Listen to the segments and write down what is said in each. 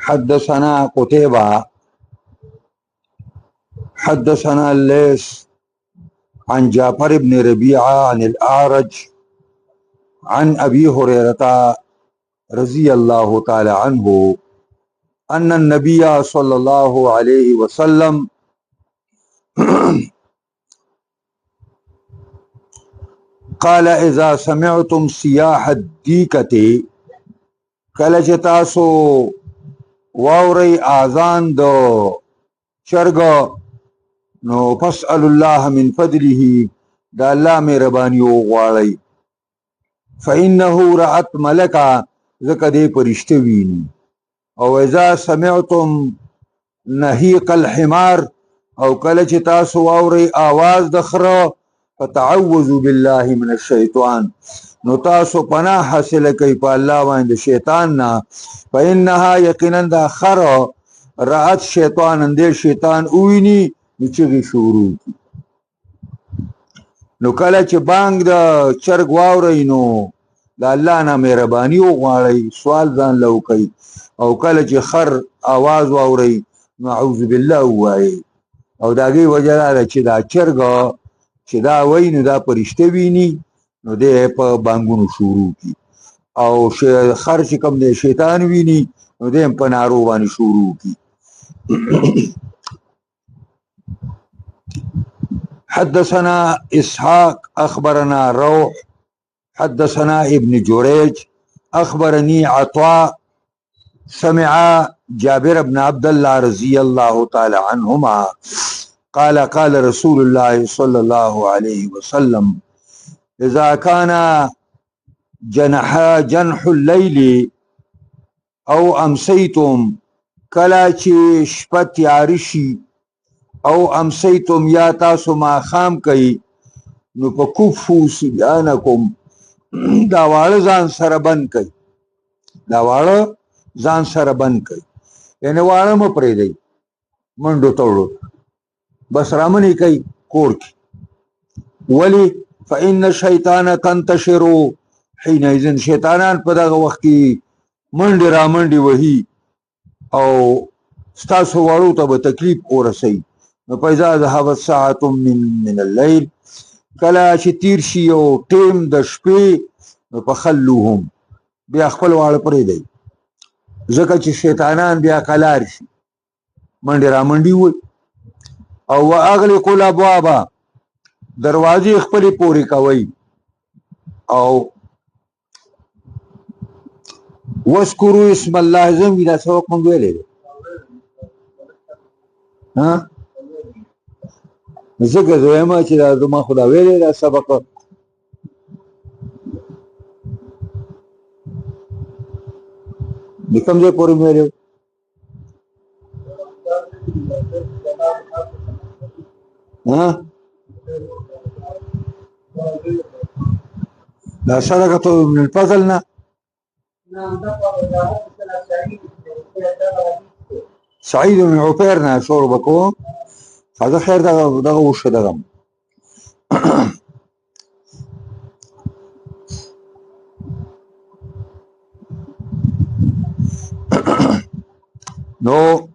حدثنا قتيبة حدثنا الليث عن جعفر بن ربيعة عن الأعرج عن أبي هريرة رضي الله تعالى عنه أن النبي صلى الله عليه وسلم قال إذا سمعتم سياح الديكة کله چې تاسو واورئ اذان د چرګ نو فاسأل الله من فضله دا الله مهرباني وغواړئ فإنه رأت ملکا ځکه دې فرشته ویني او اذا سمعتم نهيق الحمار او کله چې تاسو واورئ आवाज د خره فتعوذوا بالله من الشیطان نو تاسو پناه حاصل کوي په الله باندې شیطان نه فإنها یقینا دا خره رأت شیطان اندې شیطان ویني نو چې شروع نو کله چې بانګ د چرګ واورئ نو د الله نه مهرباني وغواړئ سوال ځان له وکئ او کله چې خر आवाज واورئ نو اعوذ بالله ووایئ او د هغې وجه دا ده چې دا چرګ چې دا وایي نو دا فرشته ویني نو دی په بانګونو شروع کی او خر چې کوم دی شیطان ویني نو دی په نارو باندې شروع کی حدثنا اسحاق اخبرنا روح حدثنا ابن جريج اخبرني عطاء سمع جابر بن عبد الله رضي الله تعالى عنهما قال قال رسول الله صلى الله عليه وسلم اذا كان جنح الليل او امسيتم کلا چې شپه تیار شي او امسيتم یا تاسو ما خام کوي نو په کفو سبحانکم دا واړه ځان سره بند کوي دا واړه ځان سره بند کوي یعنی واړه م پرېږدئ منډو توړو بس رامنې کوي کور کې ولې فإن الشیطان تنتشر حینئذ شیطانان په دغه وخت کې منډې رامنډې وهي او ستاسو واړو ته به تکلیف ورسوي نو فإذا ذهبت ساعة من الليل کله چې تیر شي یو ټیم د شپې نو فخلوهم بیا خپل واړه پرېږدئ ځکه چې شیطانان بیا قلار شي منډې رامنډې وي او واغلقوا الابواب دروازې خپلې پورې کوئ او واذکروا اسم الله زم دا سبق مونږ ویلی دی ځکه زه وایم چې دا زما خو دا ویلی دا سبق د کوم ځای پورې مې ویلی لا صدقة من الفضل نه سعيد بن عفير نه شروع بکو هذا خیر دغه وشه دغه نو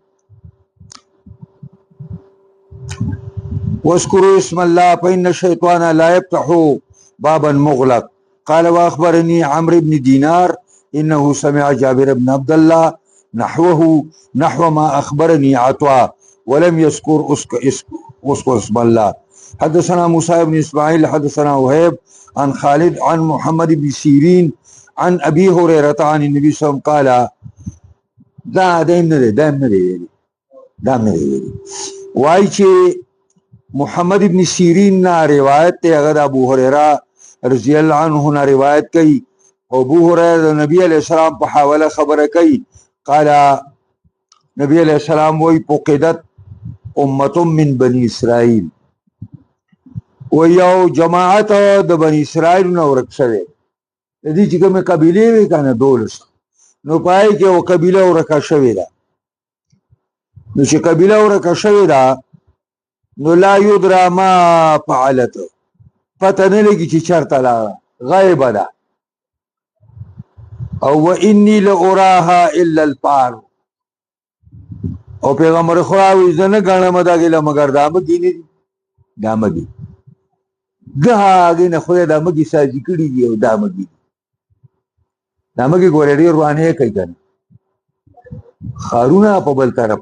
واذكروا اسم الله فإن الشيطان لا يفتح بابا مغلق قال وأخبرني عمرو بن دينار إنه سمع جابر بن عبد الله نحو ما أخبرني عطاء ولم يذكر اسم الله حدثنا موسى بن إسماعيل حدثنا وهيب عن خالد عن محمد بن سيرين عن أبي هريرة عن النبي صلى الله عليه وسلم قال دائم ندی وای چې محمد ابن سیرین نا روایت ته هغه ابو هريره رضی الله عنه نا روایت کوي او ابو هريره نبی علیہ السلام په حواله خبره کوي قال نبی علیہ السلام وای فقدت امه من بني اسرائيل و یو جماعت د بني اسرائيل نو ورک شوه دې چې کومه قبيله وي کنه دولس نو پای کې او قبيله ورکا شوه ده نو چې قبيله ورکا شوه ده نو لا يدرى ما فعلت پته نه لګي چې چرته لا غایب ده او واني لاراها الا الفار او پیغمبر خدا وی زنه غنم دا ګله مگر دا مګی نه دي دا مګی دا غینه خو دا مګی ساجی کړي دی او دا مګی ګورې ډیر روانه کوي کنه خارونه په بل طرف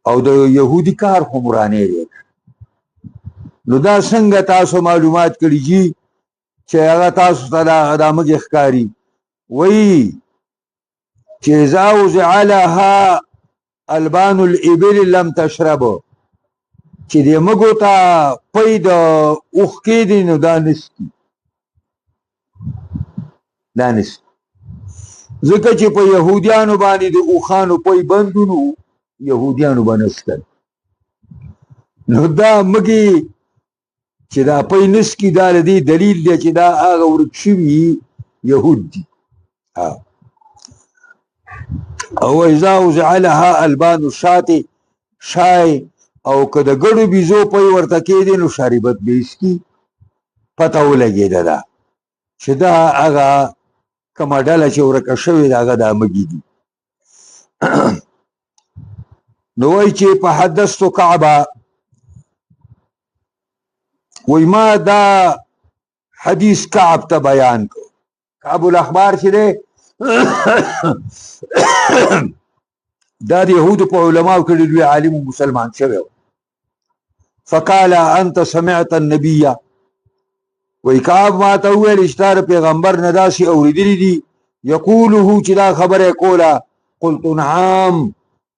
او د يهودي کار خو مرانه دی نو دا څنګه تاسو معلومات کړی جی چې هغه تاسو ته دا مګی ښکاری وی چې اذا وزع لها البان الابل لم تشرب چې دې مګو ته پي د اوخ کې دي نو دا نسکی ځکه چې په يهوديانو باندې د اوخانو پي بندونو يهوديانو باندې نو دا مګي چې دا پي نسکی دا لدی دلیل دی چې دا هغه ورکشوي يهود دي او اذا وزع لها البان الشاة شای او که د ګړو بيزو پي ورته کېدي نو شربت به اسکی پته ولګېده دا چې دا هغه کومه ډله چې ورکه شوې ده هغه دا مګي دي نو وایي چې په حدثتو کعبه وی ما دا حدیث کعب ته بیان کو کعب الاخبار چې دی دا د یهودو په علماو کې ډېر لوی عالم مسلمان شوی فقال انت سمعت النبي وی کعب ما ته وویل چې تا د پیغمبر نه داسې اورېدلي دي یقوله چې دا خبره کوله قلت نعم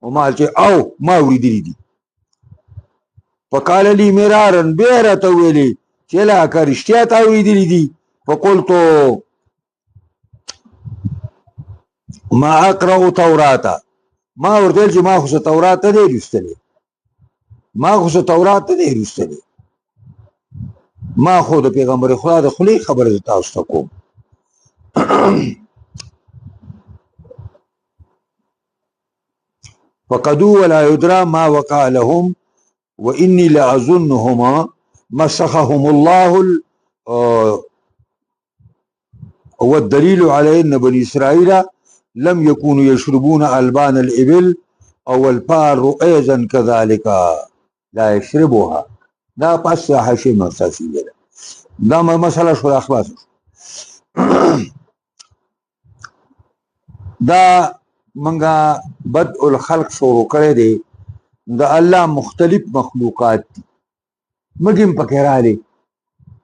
وما چې او ما اورېدلي دي فقال لي مرارا بیا راته وویلې چې لا که رښتیا تا اورېدلي دي فقلت ما اقرأ توراتا ما ورته چې ما خو تورات نه دی لوستلی ما خو د پیغمبر خدا د خلی خبره تاسو ته کوم فقدوا ولا يدرى ما وقع لهم واني لاظنهما مسخهم الله والدليل على ان بني اسرائيل لم يكونوا يشربون البان الابل او الفار ايضا كذلك لا يشربوها دا پس حاشیه مساسی ده دا مسله شو اخلاص دا منګه بدء الخلق شروع کړی دی د الله مختلف مخلوقات دي مګم پکې راغلي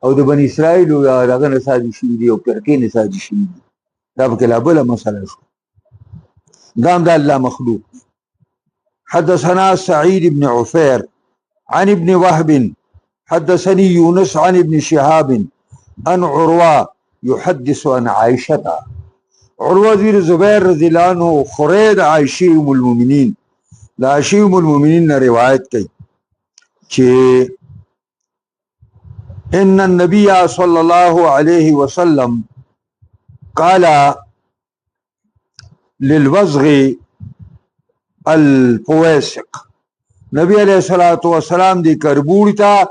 او د بنی اسرائیل او دغه نساجي شي دي او پرکې نساجي شي دي دا پکې لا بل مسله شو دام دا الله مخلوق حدثنا سعيد بن عفير عن ابن وهب حدثني يونس عن ابن شهاب عن عروة يحدث عن عائشة عروة بن زبير رضي الله عنه خريد عائشة ام المؤمنين لا عائشة ام المؤمنين روایت کوي چې ان النبي صلى الله عليه وسلم قال للوزغ الفواسق نبی علیہ الصلوۃ والسلام دی کربوړی ته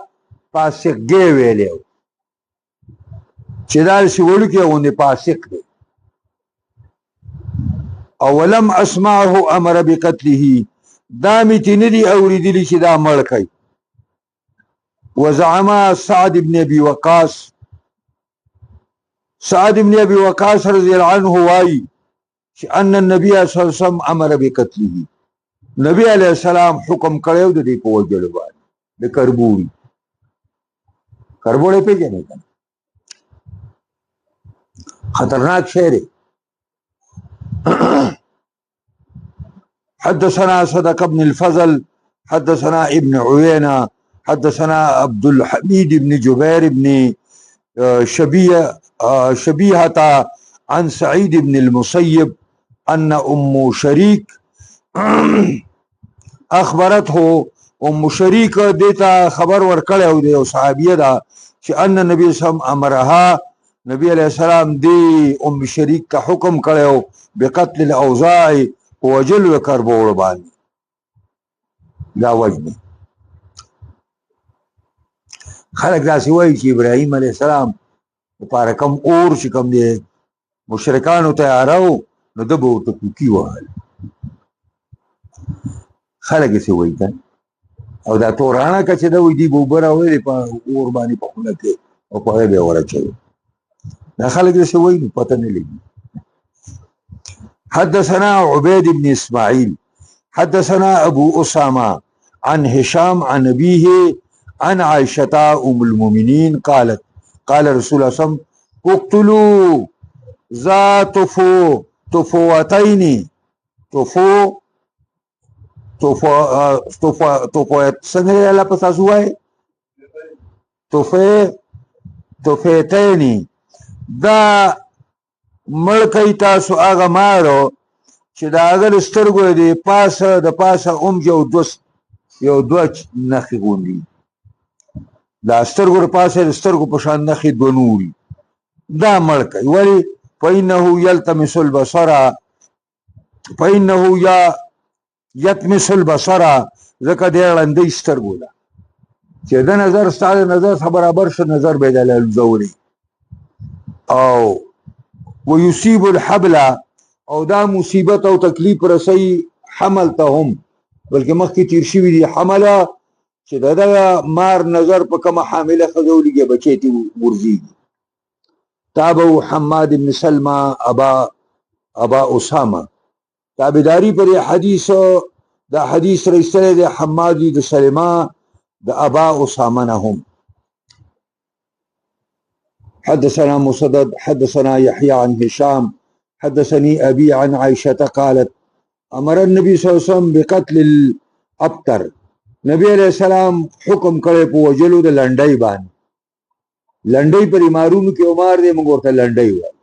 فاسق گی ویلو چې دا سی وړو کې غونډه فاسق دی اولم اسمعه امر بقتله دا میتی ندی اوریدلی چې دا مړ کړي وزعم سعد بن ابي وقاص رضی الله عنه وايي ان النبي صلى الله عليه وسلم امر بقتله نبی علیہ السلام حکم کړو د دې په وجلو باندې د کربوړې پیژنې کنه خطرناک شی دی حدثنا صدق بن الفضل حدثنا ابن عيينة حدثنا عبد الحميد بن جبير بن شبيهة عن سعيد بن المسيب ان ام شريك اخبرته ام شريك دیتا خبر ورکړیو دی او صحابیه ده چې ان نبی صلی الله علیه وسلم امرها نبی علیہ السلام دی ام شریک ته حکم کړو بقتل الاوزاع وجل کربوړ باندې دا وجنه خلک داسې وایي چې ابراهیم علیه السلام لپاره کوم اور چې کوم دی مشرکانو ته اړو نو د به ورته کوکي وهل خلک یې وایي که او دا تورانه که چې ده وایي دي به اوبه راوړلې په اور باندې په خوله کې او په هغې به یې ورچوي دا خلک داسې وایي نو پته نه لګي. حدثنا عبيد بن إسماعيل حدثنا أبو أسامة عن هشام عن أبيه عن عائشة أم المؤمنين قالت قال رسول الله صلى الله عليه وسلم اقتلوا ذات طفوتين څنګه الله په تاسو وایي طفیتین دا مړ کوي تاسو هغه مارو چې د هغه د سترګو د پاسه یو دوه نښې غوندي دا سترګو د پاسه د سترګو په شان نښې دوه نوري دا مړ کوي ولې فإنه يلتمس البصر یتمس البصر ځکه دی ړندۍ سترګو ده چې د نظر ستا د نظر څخه برابر شه نظر به یې د الزوري او ويصيب الحبل او دا مصیبت او تکلیف رسي حمل ته هم بلکې مخکې تیر شوي دي حمله چې د مار نظر په کومه حامله ښځه ولګي بچی تې غورځېږي. تابعو حماد بن سلمى ابا اسامه تابعداري پر حدیث دا حدیث رسول د حماد د سلمہ د ابا اسامه نه هم. حدثنا مسدد حدثنا يحيى عن هشام حدثني أبي عن عائشة قالت أمر النبي صلى الله عليه وسلم بقتل الأبتر نبی علیہ السلام حکم کړی په وجلو د لنډۍ باندې لنډۍ پر مارونو کې عمر دې موږ ورته لنډۍ وایو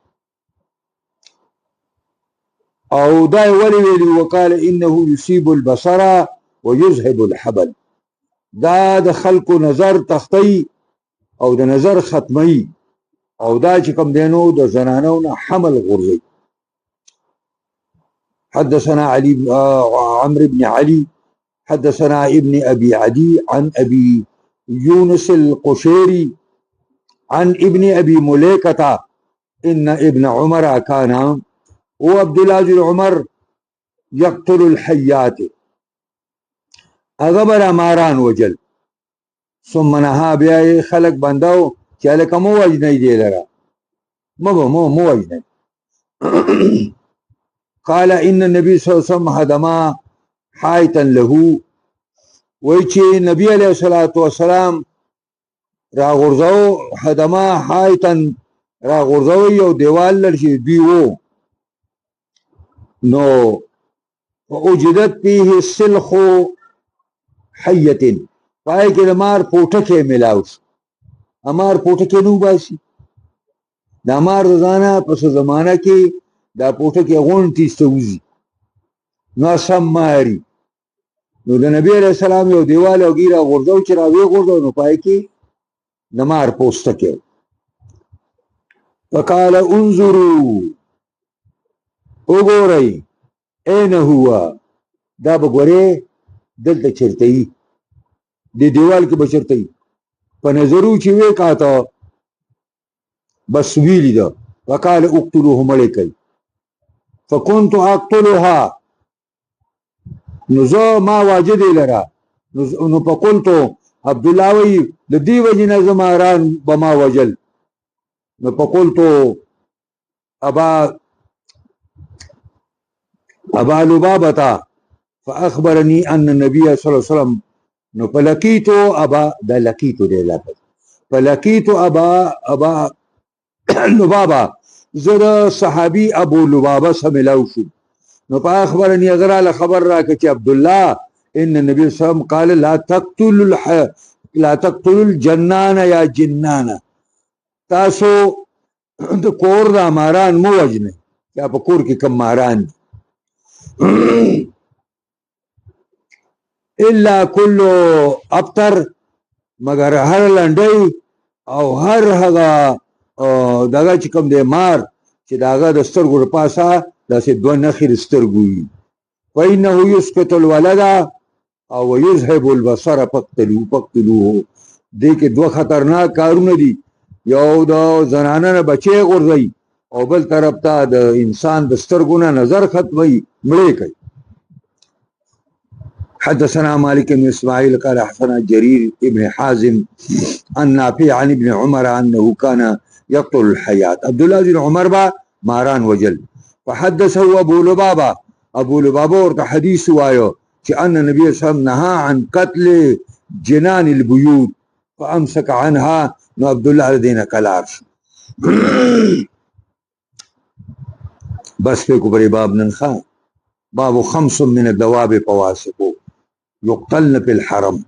او دا ولې ویلي وقال انه يصيب البصر ويذهب الحبل دا د خلکو نظر تختی او د نظر ختمی او دا چې کوم دینو د زنانو نه حمل غورځي. حدثنا علي عمرو بن علي حدثنا ابن ابي عدي عن ابي يونس القشيري عن ابن ابي مليكة ان ابن عمر كان وعبد الله بن عمر يقتل الحيات اغبر ماران وجل ثم نها بیا خلق بنداو چې لکه مو وجنې دی لره مو وجنې قال ان النبي صلى الله عليه وسلم هدما حائطا له وای چې نبی علیہ الصلوۃ والسلام را غرزو هدما حائطا را غرزو یو دیوال لري دی وو نو وجدت فيه السلخ حیه پای کې مار پوټکه ملاوس امار پوټکه نو باسي دا مار روزانه په زمانہ کې دا پوټکه غونټي استوزي نو سم ماری نو د نبی علیہ السلام یو دیوال او ګیره غورځو چې راوي غورځو نو پای کې نمار پوستکه وقال انظروا وګورئ اين هو دا بګورې دلته چرته دی دیوال کې بچرته په نظرو چې وې کاته بس ویلی دا وقال اقتلوه ملکي فكنت اقتلها نزو ما واجد لرا نو فقلت عبد الله وی د دې وجنه زماران بما وجل نو فقلت ابا لبابه فاخبرني ان النبي صلى الله عليه وسلم نو فلقيتو ابا دا لقيتو دې لفظ فلقيتو ابا لبابه زره صحابي ابو لبابه سملاو شو نو فاخبرني غرا خبر راکه چې عبد الله ان النبي صلى الله عليه وسلم قال لا تقتلوا الجنان يا جنان تاسو د کور د ماران مو وجنه یا په کور کې کم ماران الا كل ابتر مگر هر لنډي او هر هغه دغه چې کوم دی مار چې داغه د سترګو په پاسه داسې دوه نخې سترګو وي فإنه يسقط الولد او يذهب البصر فقتلوه دې کې دوه خطرناک کارونه دي یو د زنانه نه بچي غورځي او بل طرف ته د انسان د سترګو نه نظر ختمي مړې کوي. حدثنا مالك بن اسماعيل قال حدثنا جرير بن حازم عن نافع عن ابن عمر انه كان يقتل الحيات. عبد الله بن عمر با ماران وجل. فحدثه ابو لبابه ورته حديث وايو چې ان النبي صلى الله عليه وسلم نهى عن قتل جنان البيوت فامسك عنها. نو عبد الله الذين کلار بس په کوبري باب ننخا باب 5 من الدواب فواسق يقتلن في الحرم.